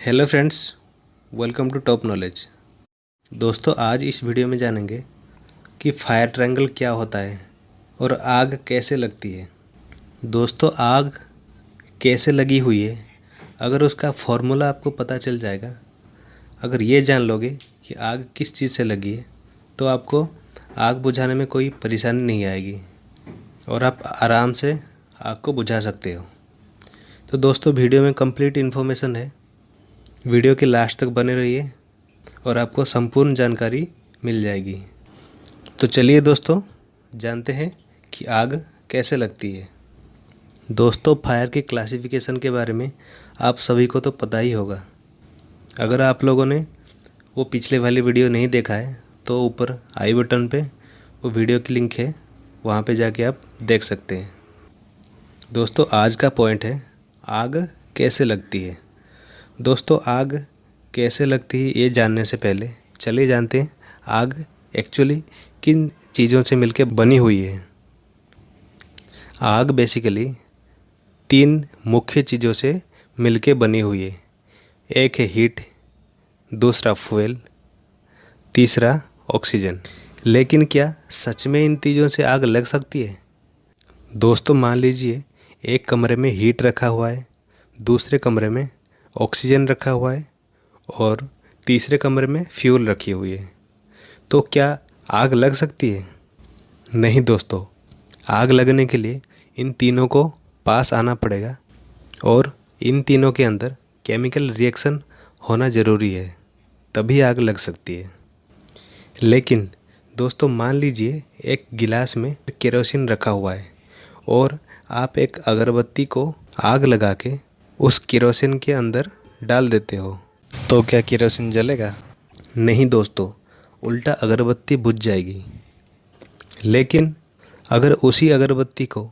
Hello friends, welcome to top knowledge. दोस्तों, आज इस वीडियो में जानेंगे कि फायर ट्रायंगल क्या होता है और आग कैसे लगती है। दोस्तों, आग कैसे लगी हुई है, अगर उसका फॉर्मूला आपको पता चल जाएगा, अगर ये जान लोगे कि आग किस चीज़ से लगी है, तो आपको आग बुझाने में कोई परेशानी नहीं आएगी और आप आराम से आग को बुझा सकते हो। तो दोस्तों, वीडियो में कंप्लीट इन्फॉर्मेशन है, वीडियो के लास्ट तक बने रहिए और आपको संपूर्ण जानकारी मिल जाएगी। तो चलिए दोस्तों, जानते हैं कि आग कैसे लगती है। दोस्तों, फायर के क्लासिफिकेशन के बारे में आप सभी को तो पता ही होगा। अगर आप लोगों ने वो पिछले वाली वीडियो नहीं देखा है तो ऊपर आई बटन पे वो वीडियो की लिंक है, वहाँ पे जाके आप देख सकते हैं। दोस्तों, आज का पॉइंट है आग कैसे लगती है। दोस्तों, आग कैसे लगती है ये जानने से पहले चलिए जानते हैं आग एक्चुअली किन चीज़ों से मिलकर बनी हुई है। आग बेसिकली 3 मुख्य चीज़ों से मिलकर बनी हुई है। एक है हीट, दूसरा फ्यूल, तीसरा ऑक्सीजन। लेकिन क्या सच में इन चीज़ों से आग लग सकती है? दोस्तों, मान लीजिए एक कमरे में हीट रखा हुआ है, दूसरे कमरे में ऑक्सीजन रखा हुआ है और तीसरे कमरे में फ्यूल रखी हुई है, तो क्या आग लग सकती है? नहीं दोस्तों, आग लगने के लिए इन तीनों को पास आना पड़ेगा और इन तीनों के अंदर केमिकल रिएक्शन होना ज़रूरी है, तभी आग लग सकती है। लेकिन दोस्तों, मान लीजिए एक गिलास में केरोसिन रखा हुआ है और आप एक अगरबत्ती को आग लगा के उस केरोसिन के अंदर डाल देते हो, तो क्या केरोसिन जलेगा? नहीं दोस्तों, उल्टा अगरबत्ती बुझ जाएगी। लेकिन अगर उसी अगरबत्ती को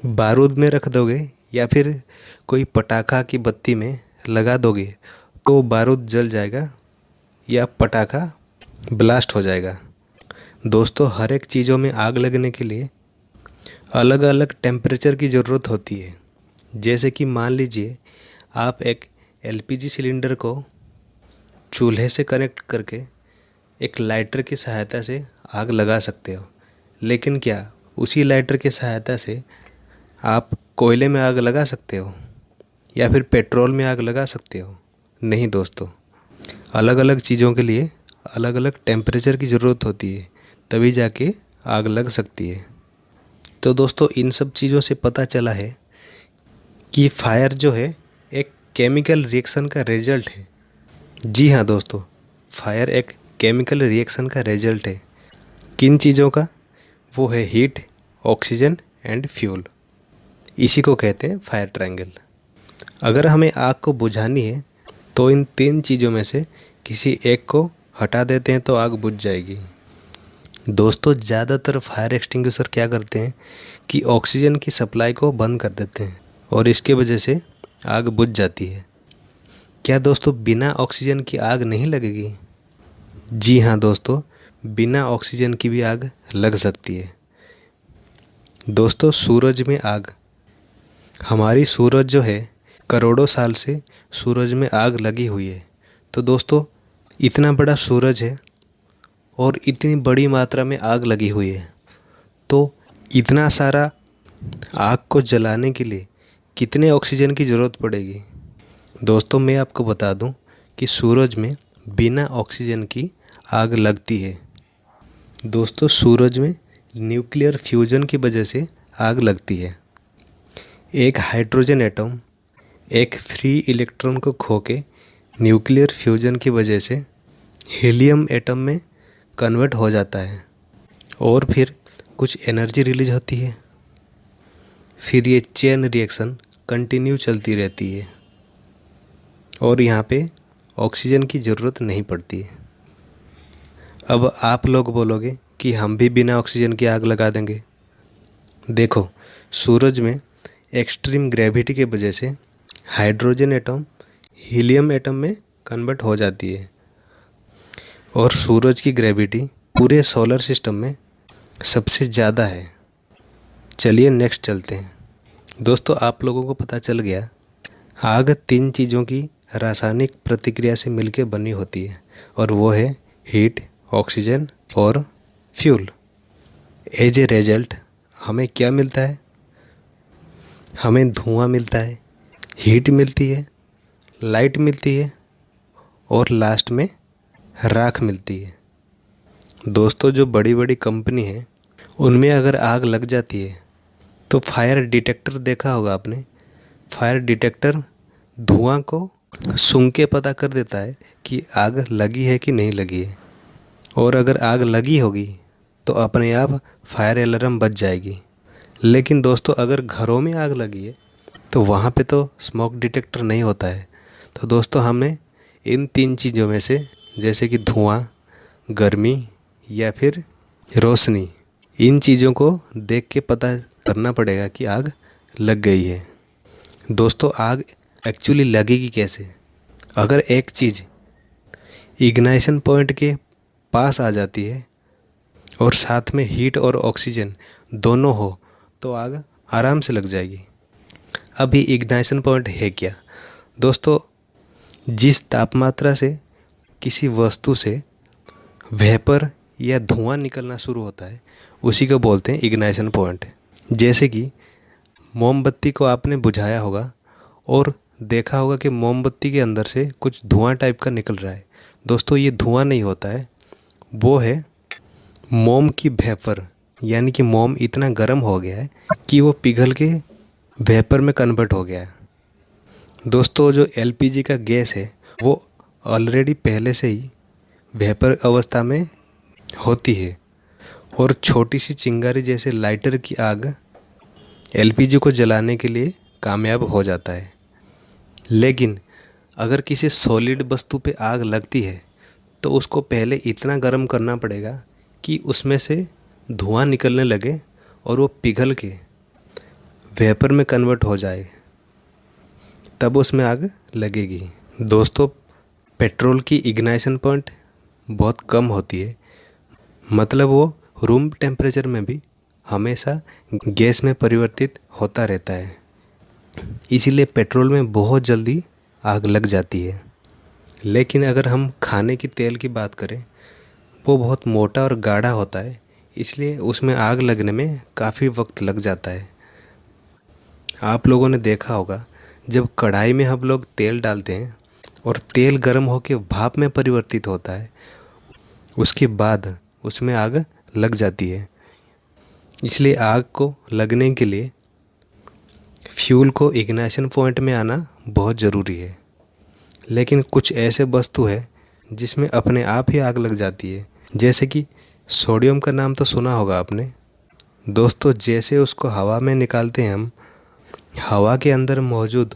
बारूद में रख दोगे या फिर कोई पटाखा की बत्ती में लगा दोगे तो बारूद जल जाएगा या पटाखा ब्लास्ट हो जाएगा। दोस्तों, हर एक चीज़ों में आग लगने के लिए अलग अलग टेम्परेचर की ज़रूरत होती है। जैसे कि मान लीजिए आप एक एलपीजी सिलेंडर को चूल्हे से कनेक्ट करके एक लाइटर की सहायता से आग लगा सकते हो, लेकिन क्या उसी लाइटर की सहायता से आप कोयले में आग लगा सकते हो या फिर पेट्रोल में आग लगा सकते हो? नहीं दोस्तों, अलग अलग चीज़ों के लिए अलग अलग टेम्परेचर की ज़रूरत होती है, तभी जाके आग लग सकती है। तो दोस्तों, इन सब चीज़ों से पता चला है कि फायर जो है एक केमिकल रिएक्शन का रिजल्ट है। जी हाँ दोस्तों, फायर एक केमिकल रिएक्शन का रिजल्ट है। किन चीज़ों का? वो है हीट, ऑक्सीजन एंड फ्यूल। इसी को कहते हैं फायर ट्रायंगल। अगर हमें आग को बुझानी है तो इन 3 चीज़ों में से किसी एक को हटा देते हैं तो आग बुझ जाएगी। दोस्तों, ज़्यादातर फायर एक्सटिंग्विशर क्या करते हैं कि ऑक्सीजन की सप्लाई को बंद कर देते हैं और इसके वजह से आग बुझ जाती है। क्या दोस्तों बिना ऑक्सीजन की आग नहीं लगेगी? जी हाँ दोस्तों, बिना ऑक्सीजन की भी आग लग सकती है। दोस्तों, सूरज में आग, हमारी सूरज जो है करोड़ों साल से सूरज में आग लगी हुई है। तो दोस्तों, इतना बड़ा सूरज है और इतनी बड़ी मात्रा में आग लगी हुई है, तो इतना सारा आग को जलाने के लिए कितने ऑक्सीजन की ज़रूरत पड़ेगी? दोस्तों, मैं आपको बता दूं कि सूरज में बिना ऑक्सीजन की आग लगती है। दोस्तों, सूरज में न्यूक्लियर फ्यूजन की वजह से आग लगती है। एक हाइड्रोजन एटम एक फ्री इलेक्ट्रॉन को खो के न्यूक्लियर फ्यूजन की वजह से हीलियम एटम में कन्वर्ट हो जाता है और फिर कुछ एनर्जी रिलीज होती है। फिर ये चेन रिएक्शन कंटिन्यू चलती रहती है और यहाँ पे ऑक्सीजन की ज़रूरत नहीं पड़ती है। अब आप लोग बोलोगे कि हम भी बिना ऑक्सीजन की आग लगा देंगे। देखो, सूरज में एक्सट्रीम ग्रेविटी की वजह से हाइड्रोजन एटम हीलियम एटम में कन्वर्ट हो जाती है और सूरज की ग्रेविटी पूरे सोलर सिस्टम में सबसे ज़्यादा है। चलिए नेक्स्ट चलते हैं। दोस्तों, आप लोगों को पता चल गया आग 3 चीज़ों की रासायनिक प्रतिक्रिया से मिलकर बनी होती है, और वो है हीट, ऑक्सीजन और फ्यूल। एज ए रिजल्ट हमें क्या मिलता है? हमें धुआं मिलता है, हीट मिलती है, लाइट मिलती है और लास्ट में राख मिलती है। दोस्तों, जो बड़ी बड़ी कंपनी है उनमें अगर आग लग जाती है तो फायर डिटेक्टर देखा होगा आपने। फायर डिटेक्टर धुआं को सूंघ के पता कर देता है कि आग लगी है कि नहीं लगी है, और अगर आग लगी होगी तो अपने आप फायर अलार्म बज जाएगी। लेकिन दोस्तों, अगर घरों में आग लगी है तो वहाँ पे तो स्मोक डिटेक्टर नहीं होता है। तो दोस्तों, हमें इन 3 चीज़ों में से, जैसे कि धुआं, गर्मी या फिर रोशनी, इन चीज़ों को देख के पता करना पड़ेगा कि आग लग गई है। दोस्तों, आग एक्चुअली लगेगी कैसे? अगर एक चीज़ इग्नाइशन पॉइंट के पास आ जाती है और साथ में हीट और ऑक्सीजन दोनों हो तो आग आराम से लग जाएगी। अभी इग्नाइशन पॉइंट है क्या? दोस्तों, जिस तापमात्रा से किसी वस्तु से वेपर या धुआं निकलना शुरू होता है उसी को बोलते हैं इग्नाइशन पॉइंट। जैसे कि मोमबत्ती को आपने बुझाया होगा और देखा होगा कि मोमबत्ती के अंदर से कुछ धुआं टाइप का निकल रहा है। दोस्तों, ये धुआं नहीं होता है, वो है मोम की वेपर, यानी कि मोम इतना गर्म हो गया है कि वो पिघल के वेपर में कन्वर्ट हो गया है। दोस्तों, जो एलपीजी का गैस है वो ऑलरेडी पहले से ही वेपर अवस्था में होती है, और छोटी सी चिंगारी जैसे लाइटर की आग एलपीजी को जलाने के लिए कामयाब हो जाता है। लेकिन अगर किसी सॉलिड वस्तु पे आग लगती है तो उसको पहले इतना गर्म करना पड़ेगा कि उसमें से धुआं निकलने लगे और वो पिघल के वेपर में कन्वर्ट हो जाए, तब उसमें आग लगेगी। दोस्तों, पेट्रोल की इग्नाइशन पॉइंट बहुत कम होती है, मतलब वो रूम टेम्परेचर में भी हमेशा गैस में परिवर्तित होता रहता है, इसीलिए पेट्रोल में बहुत जल्दी आग लग जाती है। लेकिन अगर हम खाने की तेल की बात करें, वो बहुत मोटा और गाढ़ा होता है, इसलिए उसमें आग लगने में काफ़ी वक्त लग जाता है। आप लोगों ने देखा होगा, जब कढ़ाई में हम लोग तेल डालते हैं और तेल गर्म होकर भाप में परिवर्तित होता है, उसके बाद उसमें आग लग जाती है। इसलिए आग को लगने के लिए फ्यूल को इग्नाइशन पॉइंट में आना बहुत ज़रूरी है। लेकिन कुछ ऐसे वस्तु है जिसमें अपने आप ही आग लग जाती है, जैसे कि सोडियम का नाम तो सुना होगा आपने। दोस्तों, जैसे उसको हवा में निकालते हैं हम, हवा के अंदर मौजूद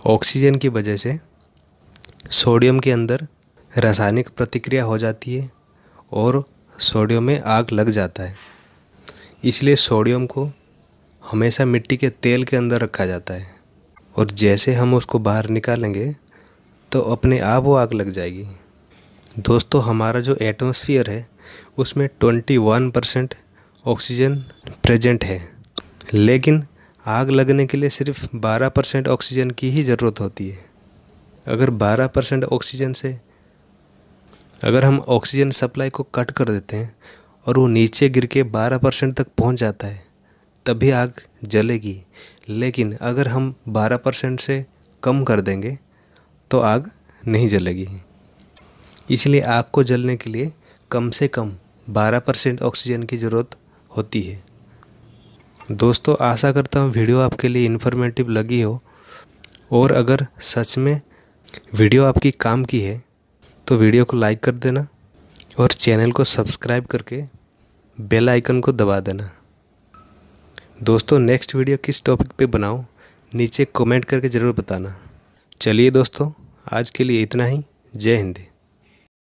ऑक्सीजन की वजह से सोडियम के अंदर रासायनिक प्रतिक्रिया हो जाती है और सोडियम में आग लग जाता है। इसलिए सोडियम को हमेशा मिट्टी के तेल के अंदर रखा जाता है, और जैसे हम उसको बाहर निकालेंगे तो अपने आप वो आग लग जाएगी। दोस्तों, हमारा जो एटमॉस्फेयर है उसमें 21% ऑक्सीजन प्रेजेंट है, लेकिन आग लगने के लिए सिर्फ 12% ऑक्सीजन की ही ज़रूरत होती है। अगर 12% ऑक्सीजन से अगर हम ऑक्सीजन सप्लाई को कट कर देते हैं और वो नीचे गिर के 12% तक पहुंच जाता है, तभी आग जलेगी। लेकिन अगर हम 12% से कम कर देंगे तो आग नहीं जलेगी। इसलिए आग को जलने के लिए कम से कम 12% ऑक्सीजन की ज़रूरत होती है। दोस्तों, आशा करता हूँ वीडियो आपके लिए इन्फॉर्मेटिव लगी हो, और अगर सच में वीडियो आपकी काम की है तो वीडियो को लाइक कर देना और चैनल को सब्सक्राइब करके बेल आइकन को दबा देना। दोस्तों, नेक्स्ट वीडियो किस टॉपिक पे बनाऊँ नीचे कमेंट करके ज़रूर बताना। चलिए दोस्तों, आज के लिए इतना ही। जय हिंद।